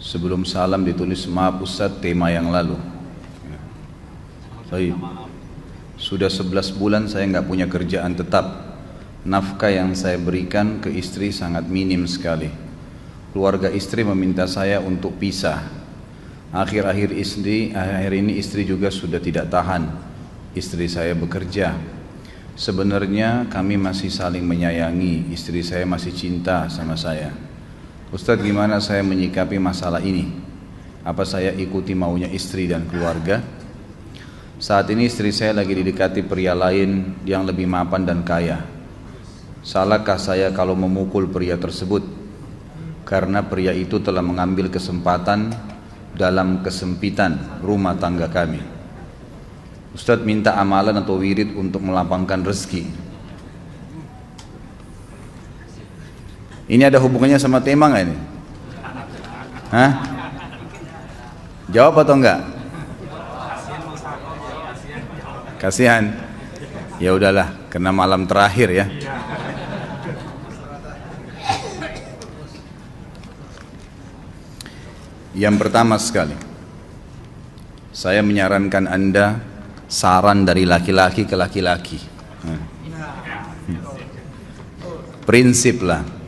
Sebelum salam ditulis, maaf Ustadz, tema yang lalu. Baik. Sudah 11 bulan saya nggak punya kerjaan tetap. Nafkah yang saya berikan ke istri sangat minim sekali. Keluarga istri meminta saya untuk pisah. Akhir-akhir ini istri juga sudah tidak tahan. Istri saya bekerja. Sebenarnya kami masih saling menyayangi. Istri saya masih cinta sama saya. Ustadz, gimana saya menyikapi masalah ini? Apa saya ikuti maunya istri dan keluarga? Saat ini istri saya lagi didekati pria lain yang lebih mapan dan kaya. Salahkah saya kalau memukul pria tersebut? Karena pria itu telah mengambil kesempatan dalam kesempitan rumah tangga kami. Ustadz minta amalan atau wirid untuk melapangkan rezeki. Ini ada hubungannya sama tema nggak ini? Hah? Jawab atau enggak? Kasihan. Ya udahlah, karena malam terakhir ya. Yang pertama sekali, saya menyarankan Anda saran dari laki-laki ke laki-laki. Prinsiplah.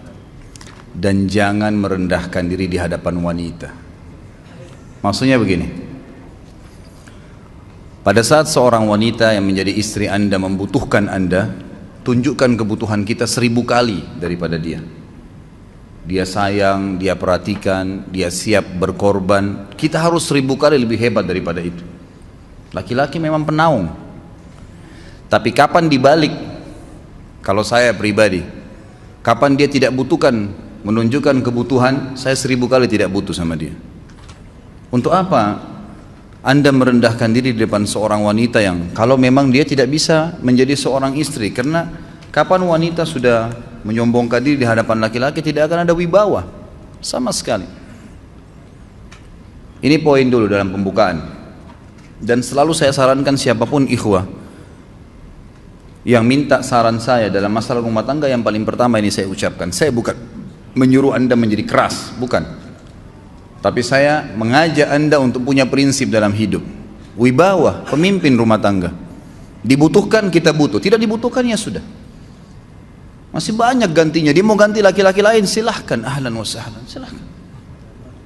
Dan jangan merendahkan diri di hadapan wanita. Maksudnya begini, pada saat seorang wanita yang menjadi istri Anda membutuhkan Anda, tunjukkan kebutuhan kita 1000 kali daripada dia. Dia sayang, dia perhatikan, dia siap berkorban. Kita harus 1000 kali lebih hebat daripada itu. Laki-laki memang penaung. Tapi kapan dibalik? Kalau saya pribadi, kapan dia tidak butuhkan, menunjukkan kebutuhan, saya 1000 kali tidak butuh sama dia. Untuk apa Anda merendahkan diri di depan seorang wanita yang kalau memang dia tidak bisa menjadi seorang istri? Karena kapan wanita sudah menyombongkan diri di hadapan laki-laki, tidak akan ada wibawa sama sekali. Ini poin dulu dalam pembukaan. Dan selalu saya sarankan siapapun ikhwah yang minta saran saya dalam masalah rumah tangga, yang paling pertama ini saya ucapkan, saya bukan menyuruh Anda menjadi keras, bukan. Tapi saya mengajak Anda untuk punya prinsip dalam hidup. Wibawa, pemimpin rumah tangga. Dibutuhkan kita butuh, tidak dibutuhkan ya sudah. Masih banyak gantinya. Dia mau ganti laki-laki lain, silahkan, ahlan wa sahlan, silahkan.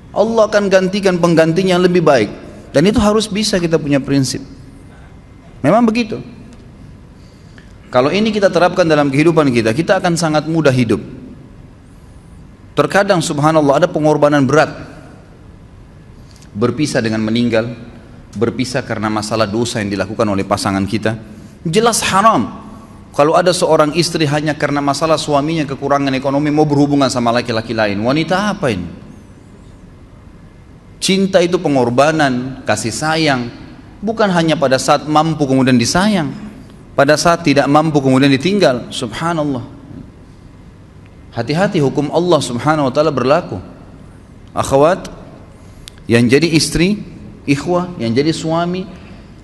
Allah akan gantikan penggantinya yang lebih baik. Dan itu harus bisa kita punya prinsip. Memang begitu. Kalau ini kita terapkan dalam kehidupan kita, kita akan sangat mudah hidup. Terkadang subhanallah ada pengorbanan berat. Berpisah dengan meninggal, berpisah karena masalah dosa yang dilakukan oleh pasangan kita. Jelas haram. Kalau ada seorang istri hanya karena masalah suaminya kekurangan ekonomi mau berhubungan sama laki-laki lain, wanita apa ini? Cinta itu pengorbanan, kasih sayang. Bukan hanya pada saat mampu kemudian disayang, pada saat tidak mampu kemudian ditinggal. Subhanallah. Hati-hati, hukum Allah subhanahu wa ta'ala berlaku. Akhwat, yang jadi istri, ikhwah, yang jadi suami,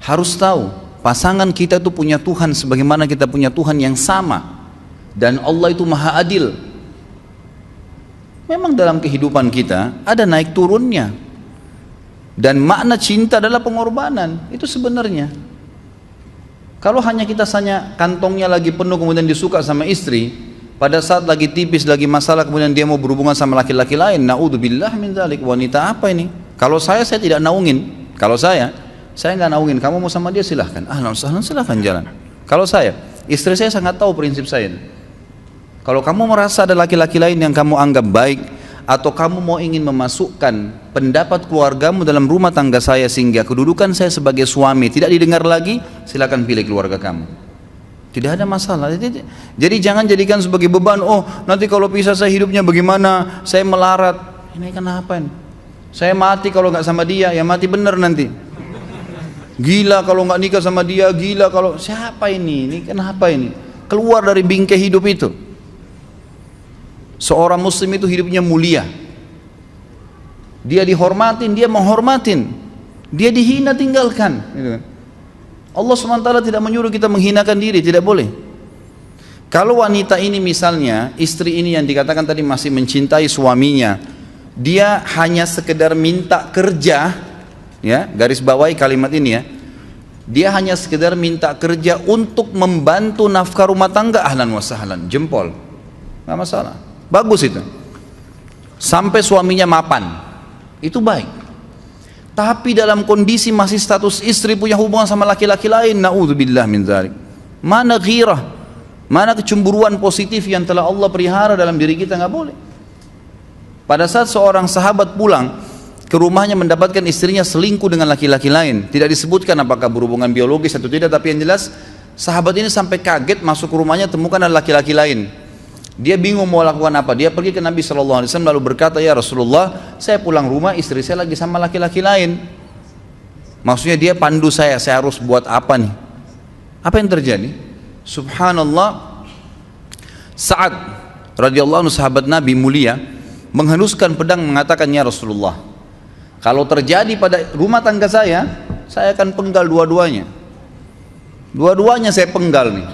harus tahu pasangan kita itu punya Tuhan sebagaimana kita punya Tuhan yang sama. Dan Allah itu maha adil. Memang dalam kehidupan kita ada naik turunnya. Dan makna cinta adalah pengorbanan. Itu sebenarnya. Kalau hanya kita kantongnya lagi penuh kemudian disuka sama istri, pada saat lagi tipis, lagi masalah, kemudian dia mau berhubungan sama laki-laki lain, na'udzubillah min dzalik. Wanita apa ini? Kalau saya tidak naungin. Kalau saya nggak naungin. Kamu mau sama dia silahkan. Ahlan sahlan, silahkan jalan. Kalau saya, istri saya sangat tahu prinsip saya. Kalau kamu merasa ada laki-laki lain yang kamu anggap baik, atau kamu mau ingin memasukkan pendapat keluargamu dalam rumah tangga saya sehingga kedudukan saya sebagai suami tidak didengar lagi, silakan pilih keluarga kamu. Tidak ada masalah. Jadi jangan jadikan sebagai beban. Oh, nanti kalau pisah saya hidupnya bagaimana? Saya melarat. Ini kenapa ini? Saya mati kalau nggak sama dia, ya mati bener nanti. Gila kalau nggak nikah sama dia, gila kalau siapa ini? Ini kenapa ini? Keluar dari bingkai hidup itu. Seorang muslim itu hidupnya mulia. Dia dihormatin, dia menghormatin. Dia dihina, tinggalkan. Gitu kan. Allah SWT tidak menyuruh kita menghinakan diri, tidak boleh. Kalau wanita ini misalnya, istri ini yang dikatakan tadi masih mencintai suaminya, dia hanya sekedar minta kerja, ya, garis bawahi kalimat ini ya. Dia hanya sekedar minta kerja untuk membantu nafkah rumah tangga, ahlan wa sahlan, jempol. Nggak masalah. Bagus itu. Sampai suaminya mapan. Itu baik. Tapi dalam kondisi masih status istri punya hubungan sama laki-laki lain, naudzubillah min dzalik. Mana ghirah? Mana kecemburuan positif yang telah Allah pelihara dalam diri kita? Nggak boleh. Pada saat seorang sahabat pulang ke rumahnya mendapatkan istrinya selingkuh dengan laki-laki lain, tidak disebutkan apakah berhubungan biologis atau tidak, tapi yang jelas sahabat ini sampai kaget, masuk ke rumahnya temukan ada laki-laki lain. Dia bingung mau lakukan apa. Dia pergi ke Nabi SAW lalu berkata, ya Rasulullah, saya pulang rumah istri saya lagi sama laki-laki lain. Maksudnya dia pandu saya harus buat apa nih? Apa yang terjadi? Subhanallah, Sa'ad radhiyallahu anhu sahabat Nabi mulia menghenuskan pedang mengatakan, ya Rasulullah, kalau terjadi pada rumah tangga saya akan penggal dua-duanya. Dua-duanya saya penggal nih.